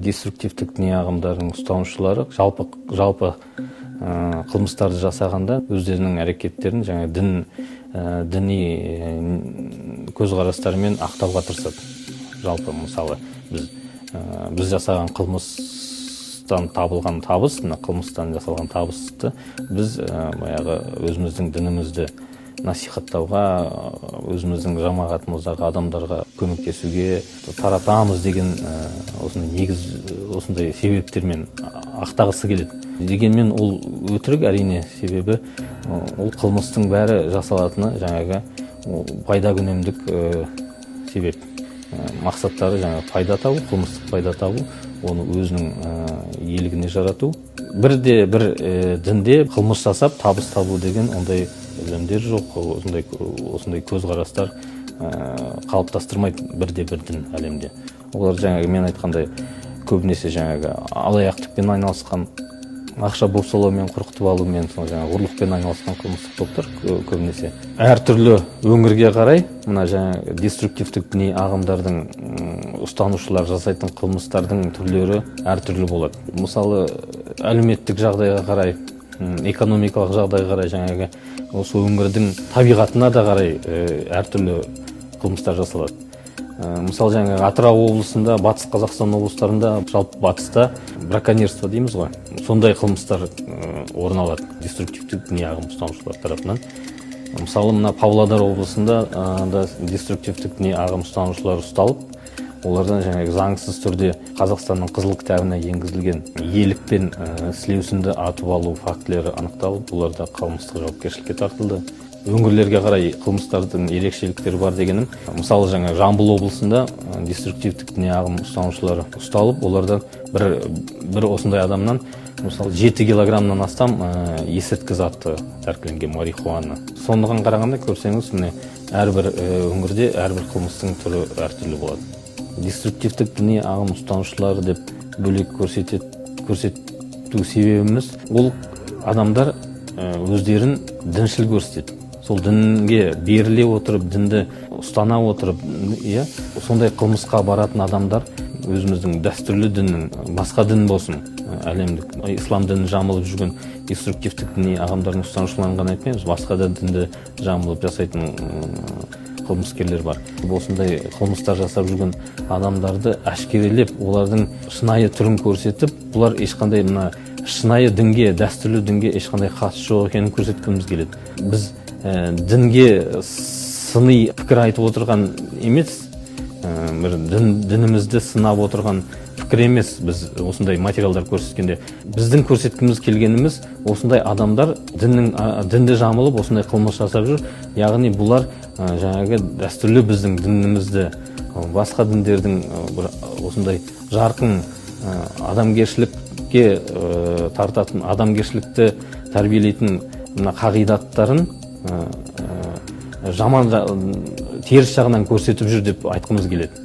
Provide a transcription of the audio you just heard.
деструктивтік діни ағымдардың ұстанушылары жалпы қылмыстарды жасағанда өздерінің әрекеттерін жаңа діни көзқарастарымен ақтауға тырысады. Жалпы мысалы біз жасаған қылмыстан табылған табыс, қылмыстан жасалған табысты біз баяғы өзіміздің дінімізді насихаттауға, өзіміздің жамағатымыздағы адамдарға көмектесуге таратамыз деген осындай себептермен ақтағысы келеді. Дегенмен ол өтірік, әрине, себебі ол қылмыстың бәрі жасалатыны жаңағы пайда күнемдік себеп. Мақсаттары жаңа пайда табу, қылмыстық пайда табу, оны өзінің иелігіне жарату. Бірде бір дінде қылмыс жасап табыс табу деген ондай ілімдер жоқ, осындай көзқарастар қалыптастырмайды бірде бір дін әлемде. Олар жаңағы мен айтқандай көбінесе жаңағы алаяқтықпен айналысқан, ақша бопсалаумен, қорқытып алумен, жаңағы ұрлықпен айналысқан қылмыстық топтар көбінесе әртүрлі өңірге қарай мына жаңағы деструктивтік діни ағымдардың ұстанушылар жасайтын қылмыстардың түрлері әртүрлі болады. Мысалы, әлеуметтік жағдайға қарай, экономикалық жағдайға қарай, жаңағы осы өңірдің табиғатына да қарай әртүрлі қылмыстар жасалады. Мысалы, жаңағы Атырау облысында, Батыс Қазақстан облыстарында, жалпы батыста браконьерство дейміз ғой. Сондай қылмыстар орын алады деструктивтік діни ағым ұстанушылар тарапынан. Мысалы, мына Павлодар облысында да деструктивтік діни ағым ұстанушылар ұсталып, олардан жаңағы заңсыз түрде Қазақстанның қызыл кітабына енгізілген иелікпен сілеусінді атып алу фактілері анықталып, оларда қылмыстық жауапкершілікке тартылды. Өңірлерге қарай қылмыстардың ерекшеліктері бар дегенім, мысалы, жаңа Жамбыл облысында деструктивтік діни ағым ұстанушылары ұсталып, олардан бір осындай адамнан, мысалы, 7 килограммнан астам есірткі заты тәркіленген марихуана. Сондықтан қарағанда көрсеңіз, әрбір өңірде әрбір қылмыстың түрі әртүрлі болады. Деструктивтік діни ағым ұстанушылары деп бөлек көрсету себебіміз, ол адамдар өздерін діншіл көрсетеді. Сол дінге беріле отырып, дінді ұстана отырып, сондай қылмысқа баратын адамдар өзіміздің дәстүрлі діннің, басқа дін болсын, әлемдік, ислам дінін жамылып жүрген деструктивтік діни ағымдардың ұстанушыларын ғана айтпаймыз, басқа да дінді жамылып жасайтын қылмыскерлер бар. Осындай қылмыстар жасап жүрген адамдарды әшкерелеп, олардың шынайы түрін көрсетіп, бұлар ешқандай шынайы дінге, дәстүрлі дінге ешқандай қатысы жоқ екенін көрсеткіміз келеді. Біз дінге сыни пікір айтып отырған емес, дінімізді сынап отырған пікір емес, біз осындай материалдар көрсеткенде. Біздің көрсеткіміз келгеніміз, осындай адамдар дінді жамылып, осындай қылмыс жасап жүр. Яғни бұлар жаңағы дәстүрлі біздің дінімізді, басқа діндердің осындай жарқын адамгершілікке тартатын, адамгершілікті тәрбиелейтін қағидаттарын жаман теріс жағынан көрсетіп жүр деп айтқымыз келеді.